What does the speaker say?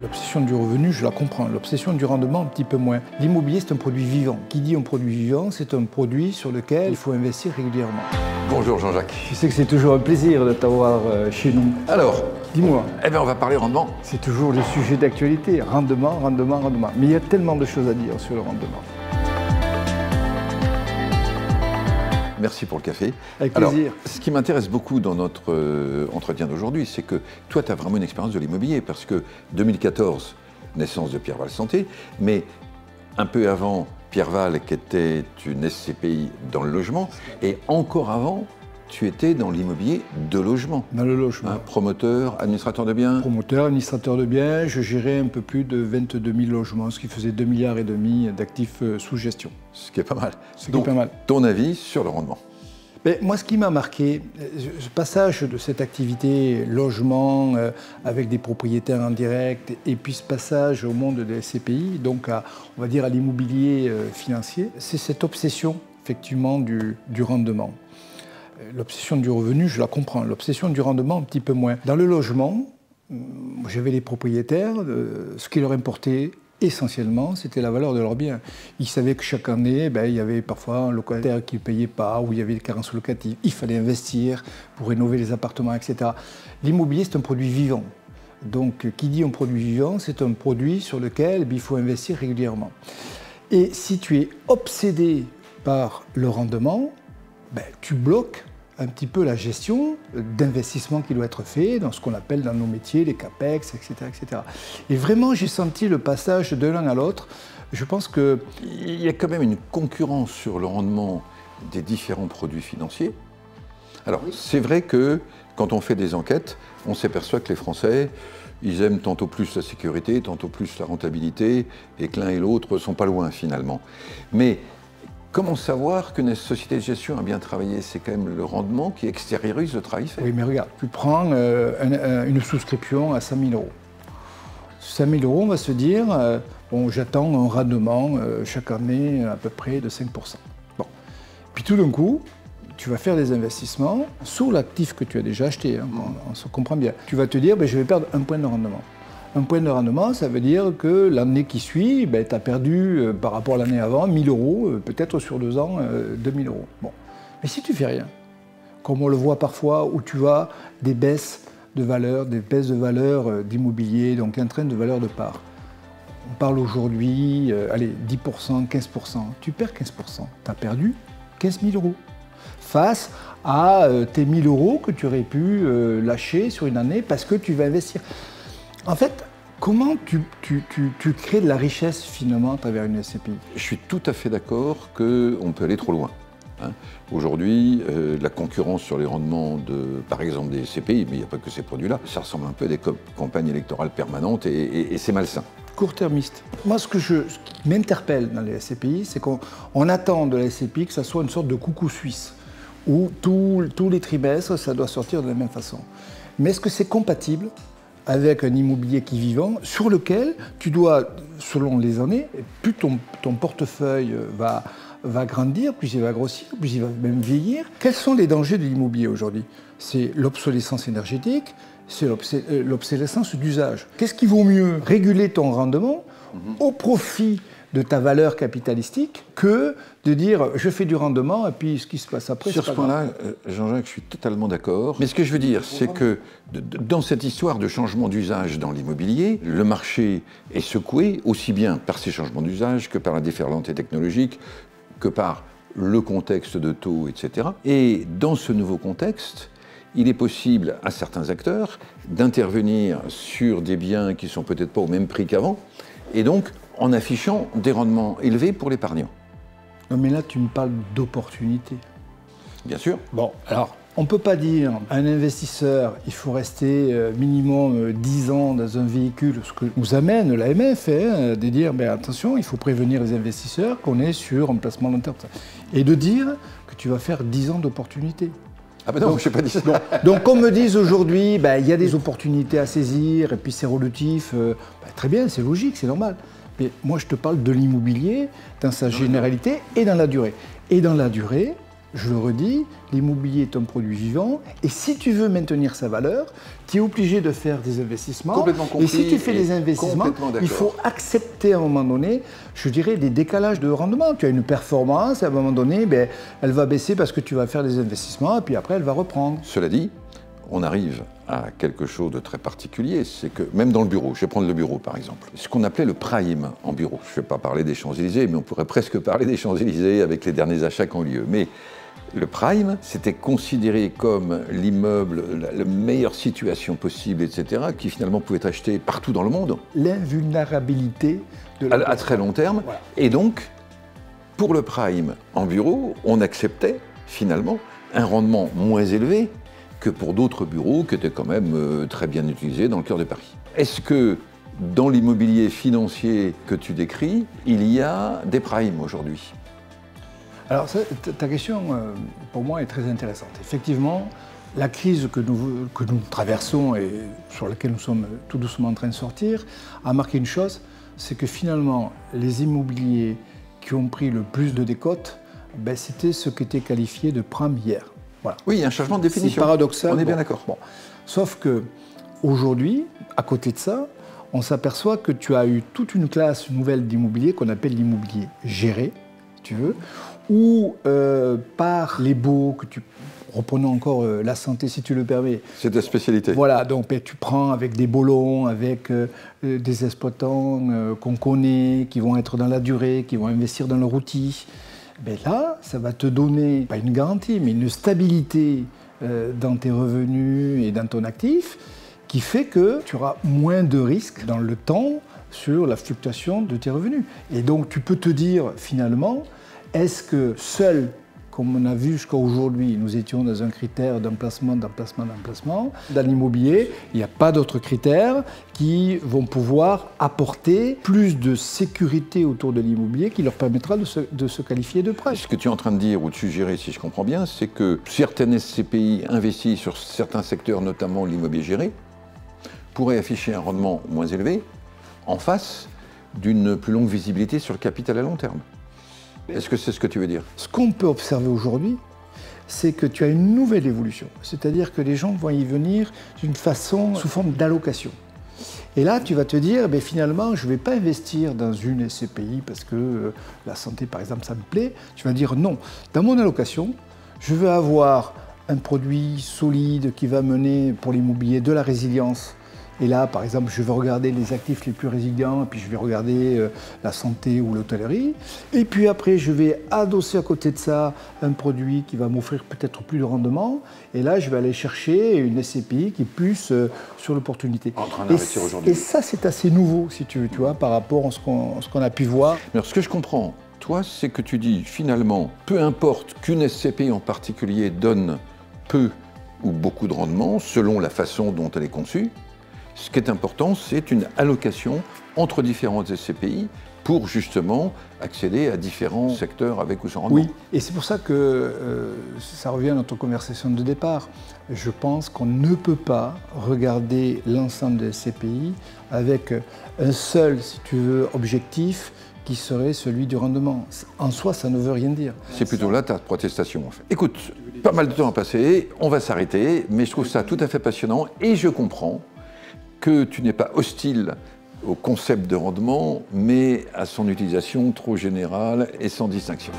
L'obsession du revenu, je la comprends. L'obsession du rendement, un petit peu moins. L'immobilier, c'est un produit vivant. Qui dit un produit vivant, c'est un produit sur lequel il faut investir régulièrement. Bonjour Jean-Jacques. Tu sais que c'est toujours un plaisir de t'avoir chez nous. Alors, dis-moi. Eh bien, on va parler rendement. C'est toujours le sujet d'actualité. Rendement, rendement, rendement. Mais il y a tellement de choses à dire sur le rendement. Merci pour le café. Avec plaisir. Alors, ce qui m'intéresse beaucoup dans notre entretien d'aujourd'hui, c'est que toi, tu as vraiment une expérience de l'immobilier, parce que 2014, naissance de Pierre Val Santé, mais un peu avant, Pierre Val, qui était une SCPI dans le logement, et encore avant, tu étais dans l'immobilier de logement. Dans le logement. Promoteur, administrateur de biens. Promoteur, administrateur de biens, je gérais un peu plus de 22 000 logements, ce qui faisait 2,5 milliards d'actifs sous gestion. Ce qui est pas mal. Ce qui est pas mal. Ton avis sur le rendement? Mais moi, ce qui m'a marqué, ce passage de cette activité logement avec des propriétaires en direct, et puis ce passage au monde des SCPI, donc on va dire à l'immobilier financier, c'est cette obsession effectivement du rendement. L'obsession du revenu, je la comprends. L'obsession du rendement, un petit peu moins. Dans le logement, j'avais les propriétaires, ce qui leur importait essentiellement, c'était la valeur de leurs biens. Ils savaient que chaque année, il y avait parfois un locataire qui ne payait pas, ou il y avait des carences locatives. Il fallait investir pour rénover les appartements, etc. L'immobilier, c'est un produit vivant. Donc, qui dit un produit vivant, c'est un produit sur lequel il faut investir régulièrement. Et si tu es obsédé par le rendement, tu bloques un petit peu la gestion d'investissement qui doit être fait dans ce qu'on appelle dans nos métiers les CAPEX, etc. etc. Et vraiment, j'ai senti le passage de l'un à l'autre. Je pense qu'il y a quand même une concurrence sur le rendement des différents produits financiers. Alors, c'est vrai que quand on fait des enquêtes, on s'aperçoit que les Français, ils aiment tantôt plus la sécurité, tantôt plus la rentabilité, et que l'un et l'autre ne sont pas loin finalement. Mais comment savoir qu'une société de gestion a bien travaillé? C'est quand même le rendement qui extériorise le travail fait. Oui, mais regarde, tu prends une souscription à 5 000 €. 5 000 €, on va se dire, bon, j'attends un rendement chaque année à peu près de 5%. Bon. Puis tout d'un coup, tu vas faire des investissements sur l'actif que tu as déjà acheté, hein, on se comprend bien. Tu vas te dire, je vais perdre 1 point de rendement. 1 point de rendement, ça veut dire que l'année qui suit, tu as perdu par rapport à l'année avant 1 000 €, peut-être sur 2 ans, 2 000 €. Bon. Mais si tu fais rien, comme on le voit parfois, où tu as des baisses de valeur, d'immobilier, donc un train de valeur de part. On parle aujourd'hui, allez, 10%, 15%. Tu perds 15%. Tu as perdu 15 000 € face à tes 1 000 € que tu aurais pu lâcher sur une année parce que tu vas investir. En fait, comment tu crées de la richesse finalement à travers une SCPI? Je suis tout à fait d'accord qu'on peut aller trop loin. Hein. Aujourd'hui, la concurrence sur les rendements par exemple des SCPI, mais il n'y a pas que ces produits-là, ça ressemble un peu à des campagnes électorales permanentes et c'est malsain. Court-termiste. Moi, ce qui m'interpelle dans les SCPI, c'est qu'on attend de la SCPI que ça soit une sorte de coucou suisse, où tous les trimestres, ça doit sortir de la même façon. Mais est-ce que c'est compatible avec un immobilier qui est vivant, sur lequel tu dois, selon les années, plus ton portefeuille va grandir, plus il va grossir, plus il va même vieillir. Quels sont les dangers de l'immobilier aujourd'hui? C'est l'obsolescence énergétique, c'est l'obsolescence d'usage. Qu'est-ce qui vaut mieux? Réguler ton rendement au profit de ta valeur capitalistique que de dire je fais du rendement et puis ce qui se passe après. Sur ce point-là, Jean-Jacques, je suis totalement d'accord. Mais ce que je veux dire, c'est que dans cette histoire de changement d'usage dans l'immobilier, le marché est secoué aussi bien par ces changements d'usage que par la déferlante technologique, que par le contexte de taux, etc. Et dans ce nouveau contexte, il est possible à certains acteurs d'intervenir sur des biens qui ne sont peut-être pas au même prix qu'avant, et donc en affichant des rendements élevés pour l'épargnant. Non mais là tu me parles d'opportunité. Bien sûr. Bon, alors on ne peut pas dire à un investisseur il faut rester minimum 10 ans dans un véhicule, ce que nous amène l'AMF, de dire attention, il faut prévenir les investisseurs qu'on est sur un placement long terme. Et de dire que tu vas faire 10 ans d'opportunité. Ah ben non, je n'ai pas dit ça. Donc qu'on me dise aujourd'hui, il y a des opportunités à saisir, et puis c'est relatif, très bien, c'est logique, c'est normal. Mais moi je te parle de l'immobilier dans sa généralité et dans la durée. Et dans la durée, je le redis, l'immobilier est un produit vivant et si tu veux maintenir sa valeur, tu es obligé de faire des investissements. Complètement compris. Et si tu fais des investissements, il faut accepter à un moment donné, je dirais, des décalages de rendement. Tu as une performance, à un moment donné, ben, elle va baisser parce que tu vas faire des investissements et puis après elle va reprendre. Cela dit, on arrive à quelque chose de très particulier, c'est que même dans le bureau, je vais prendre le bureau par exemple, ce qu'on appelait le prime en bureau, je ne vais pas parler des Champs-Élysées, mais on pourrait presque parler des Champs-Élysées avec les derniers achats qui ont lieu. Mais le prime, c'était considéré comme l'immeuble, la meilleure situation possible, etc., qui finalement pouvait être acheté partout dans le monde. L'invulnérabilité de la à très long terme. Voilà. Et donc, pour le prime en bureau, on acceptait finalement un rendement moins élevé que pour d'autres bureaux qui étaient quand même très bien utilisés dans le cœur de Paris. Est-ce que dans l'immobilier financier que tu décris, il y a des primes aujourd'hui ? Alors ta question, pour moi, est très intéressante. Effectivement, la crise que nous traversons et sur laquelle nous sommes tout doucement en train de sortir a marqué une chose, c'est que finalement, les immobiliers qui ont pris le plus de décote, ben, c'était ce qui était qualifié de prime hier. Voilà. Oui, il y a un changement de définition. C'est paradoxal. On est bien d'accord. Bon. Sauf qu'aujourd'hui, à côté de ça, on s'aperçoit que tu as eu toute une classe nouvelle d'immobilier qu'on appelle l'immobilier géré, si tu veux, où par les baux que tu... Reprenons encore la santé, si tu le permets. C'est ta spécialité. Voilà, donc tu prends avec des bolons, avec des exploitants qu'on connaît, qui vont être dans la durée, qui vont investir dans leur outil. Ben là, ça va te donner, pas une garantie, mais une stabilité dans tes revenus et dans ton actif, qui fait que tu auras moins de risques dans le temps sur la fluctuation de tes revenus. Et donc tu peux te dire finalement, est-ce que seul, comme on a vu jusqu'à aujourd'hui, nous étions dans un critère d'emplacement. Dans l'immobilier, il n'y a pas d'autres critères qui vont pouvoir apporter plus de sécurité autour de l'immobilier qui leur permettra de se qualifier de prêt. Ce que tu es en train de dire ou de suggérer, si je comprends bien, c'est que certaines SCPI investies sur certains secteurs, notamment l'immobilier géré, pourraient afficher un rendement moins élevé en face d'une plus longue visibilité sur le capital à long terme. Est-ce que c'est ce que tu veux dire? Ce qu'on peut observer aujourd'hui, c'est que tu as une nouvelle évolution. C'est-à-dire que les gens vont y venir d'une façon, sous forme d'allocation. Et là, tu vas te dire, ben, finalement, je ne vais pas investir dans une SCPI parce que la santé, par exemple, ça me plaît. Tu vas dire non. Dans mon allocation, je veux avoir un produit solide qui va mener pour l'immobilier de la résilience. Et là, par exemple, je vais regarder les actifs les plus résilients, et puis je vais regarder la santé ou l'hôtellerie. Et puis après, je vais adosser à côté de ça un produit qui va m'offrir peut-être plus de rendement. Et là, je vais aller chercher une SCPI qui est plus sur l'opportunité. En train d'investir aujourd'hui. Et ça, c'est assez nouveau, si tu veux, tu vois, par rapport à ce qu'on a pu voir. Alors, ce que je comprends, toi, c'est que tu dis, finalement, peu importe qu'une SCPI en particulier donne peu ou beaucoup de rendement, selon la façon dont elle est conçue, ce qui est important, c'est une allocation entre différentes SCPI pour justement accéder à différents secteurs avec ou sans rendement. Oui, et c'est pour ça que ça revient à notre conversation de départ. Je pense qu'on ne peut pas regarder l'ensemble des SCPI avec un seul, si tu veux, objectif qui serait celui du rendement. En soi, ça ne veut rien dire. C'est plutôt là ta protestation, en fait. Écoute, pas mal de temps à passer, on va s'arrêter, mais je trouve ça tout à fait passionnant et je comprends que tu n'es pas hostile au concept de rendement, mais à son utilisation trop générale et sans distinction.